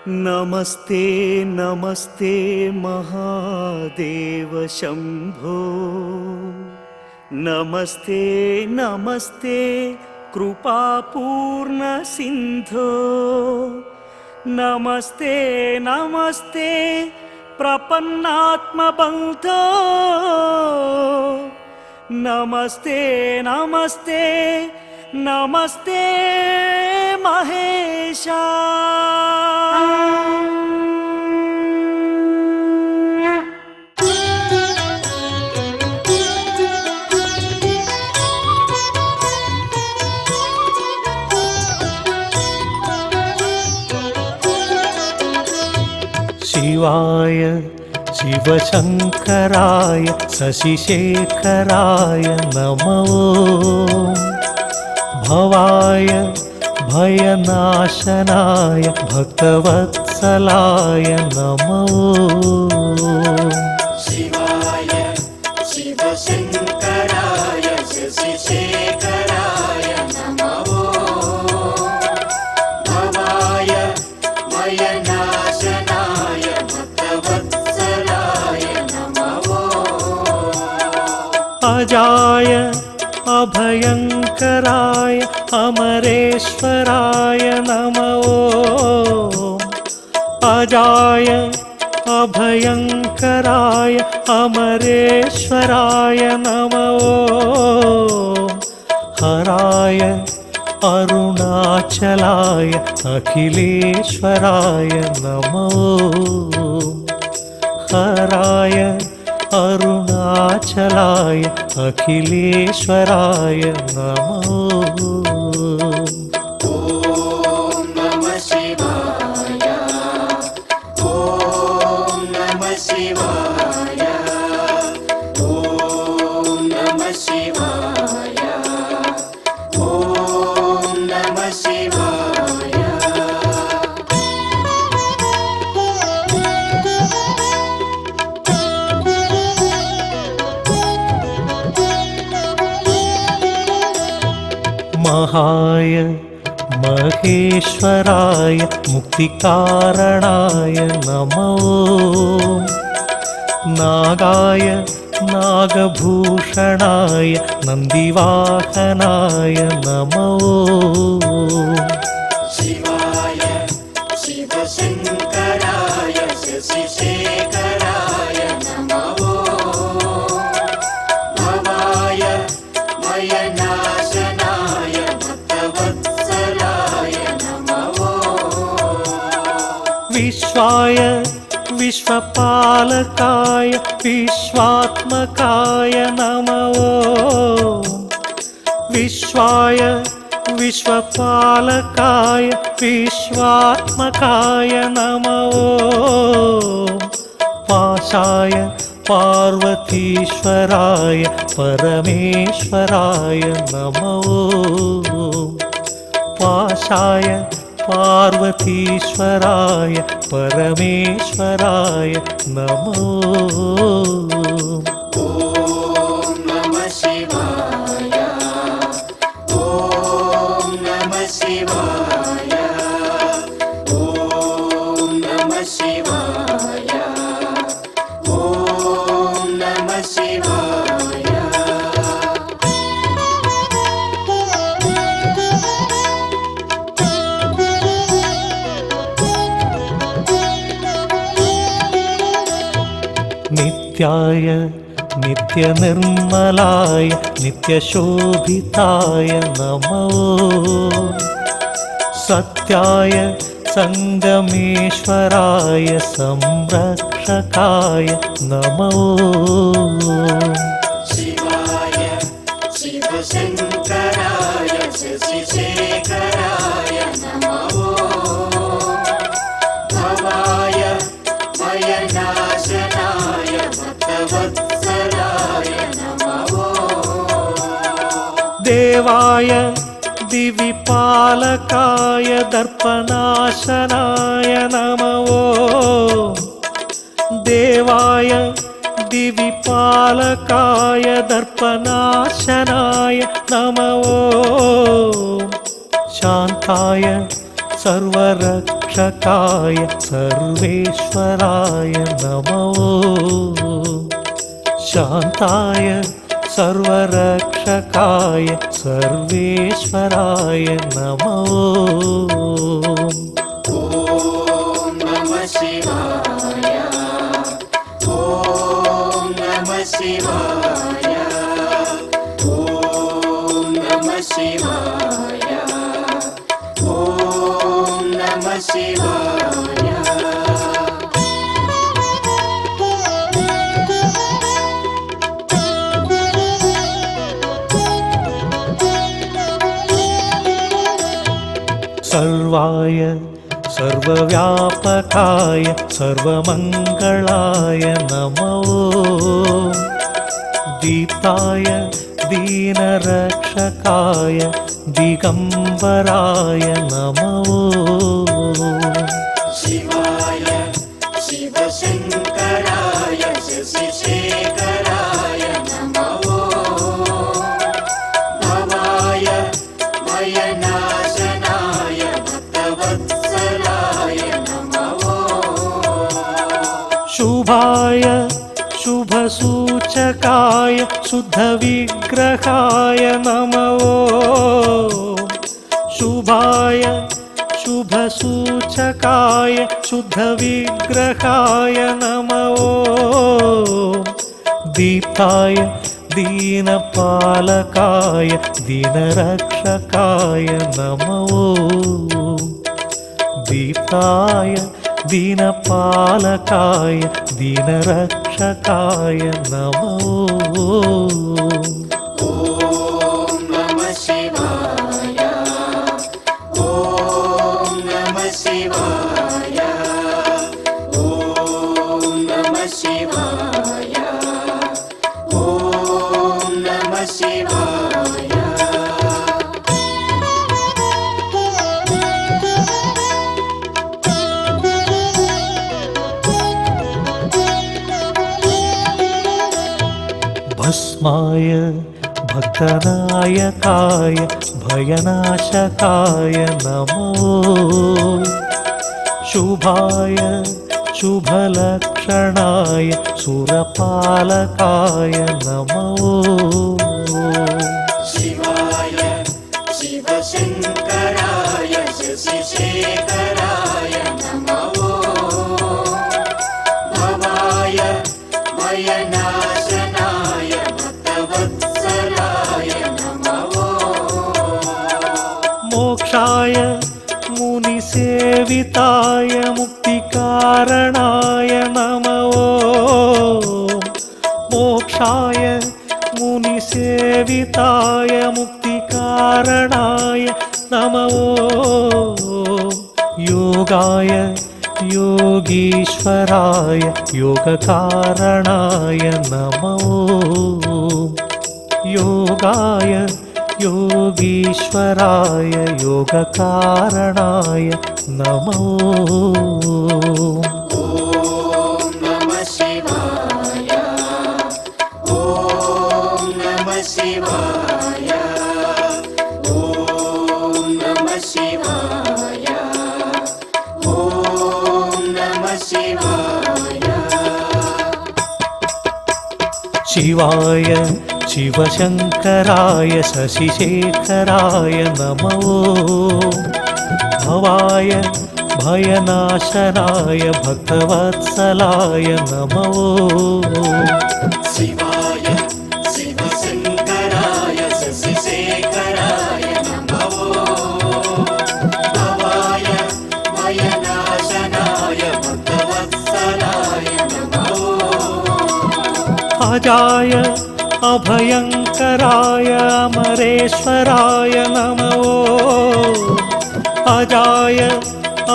नमस्ते नमस्ते महादेव शंभो। नमस्ते नमस्ते कृपापूर्ण सिंधो। नमस्ते नमस्ते प्रपन्नात्म बंधो। नमस्ते नमस्ते नमस्ते महेशा। शिवाय शिवशंकराय शशिशेखराय नमो। भवाय भयनाशनाय भक्तवत्सलाय नमो। शिवाय शिवशंकराय शशिशेखराय नमो। भवाय भयनाशनाय भक्तवत्सलाय नमो। अजाय अभयंकराय अमरेश्वराय नमो। अजाय अभयंकराय अमरेश्वराय नमो। हराय अरुणाचलाय अखिलेश्वराय नमो। हराय अरुणाचलाय अखिलेश्वराय नमो। ॐ नमः शिवाय। ॐ नमः शिवाय। ॐ नमः शिवाय। ॐ नमः शिवाय। महाय महेश्वराय मुक्तिकारणाय नमो। नागाय नागभूषणाय नन्दिवाहनाय नमो। शिवाय शिवशंकराय शशिशेखराय नमो। भवाय भयनाशनाय भक्तवत्सलाय नमो। विश्वाय विश्वपालकाय विश्वात्मकाय नमो। विश्वाय विश्वपालकाय विश्वात्मकाय नमो। पाशाय पार्वतीश्वराय परमेश्वराय नमो। पाशाय पार्वतीश्वराय परमेश्वराय नमो। ॐ नमः शिवाय। ॐ नमः शिवाय। ॐ नमः शिवाय। ॐ नमः शिवाय। नित्याय नित्यनिर्मलाय नित्यशोभिताय नमो। सत्याय संगमेश्वराय संरक्षकाय नमो। शिवाय शिवशंकराय शशिशेखराय नमो। भवाय भयनाशनाय भक्तवत्सलाय नमो। देवाय दिविपालकाय दर्पनाशनाय नमो। देवाय दिविपालकाय दर्पनाशनाय नमो। शान्ताय सर्वरक्षकाय सर्वेश्वराय नमो शान्ताय सर्वरक्षकाय सर्वेश्वराय नमो ॐ नमः शिवाय ॐ नमः शिवाय ॐ नमः शिवाय ॐ नमः शिवाय सर्वाय सर्वव्यापकाय सर्वमङ्गलाय नमो दीप्ताय दीनरक्षकाय दिगम्बराय नमो शिवाय शिवशङ्कराय शशिशेखराय नमो भवाय भयनाशनाय भक्तवत्सलाय नमो शुभाय शुभसूचकाय शुद्धविग्रहाय नमो शुभाय शुभसूचकाय शुद्धविग्रहाय नमो दीप्ताय दीनपालकाय दीनरक्षकाय नमो दीप्ताय दीनपालकाय दीनरक्षकाय नमो ॐ नमः शिवाय ॐ नमः शिवाय ॐ नमः शिवाय ॐ नमः शिवाय भस्माय भक्तनायकाय भयनाशकाय नमो शुभाय शुभलक्षणाय सुरपालकाय नमो शिवाय शिवशङ्कराय शशिशेखराय नमो भवाय भयनाशनाय भक्तवत्सलाय नमो मोक्षाय मुनिसेविताय मुक्तिकारणाय नमो मोक्षाय मुनिसेविताय मुक्तिकारणाय नमो योगाय योगीश्वराय योगकारणाय नमो योगाय योगीश्वराय योगकारणाय नमो ॐ नमः शिवाय ॐ नमः शिवाय ॐ नमः शिवाय ॐ नमः शिवाय शिवाय शिवशङ्कराय शशिशेखराय नमो भवाय भयनाशनाय भक्तवत्सलाय नमो शिवाय शिवशङ्कराय शशिशेखराय नमो भवाय भयनाशनाय भक्तवत्सलाय नमो अजाय अभयङ्कराय अमरेश्वराय नमो अजाय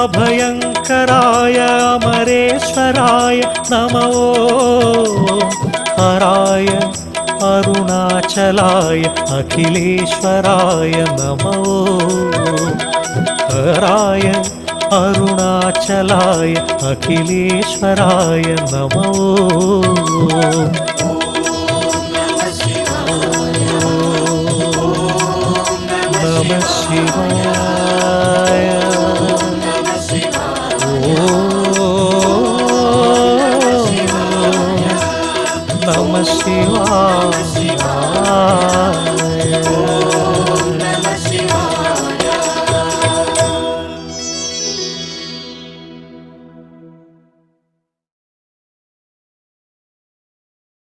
अभयङ्कराय अमरेश्वराय नमो हराय अरुणाचलाय अखिलेश्वराय नमो हराय अरुणाचलाय अखिलेश्वराय नमो नमः शिवाय నమ శివాయ.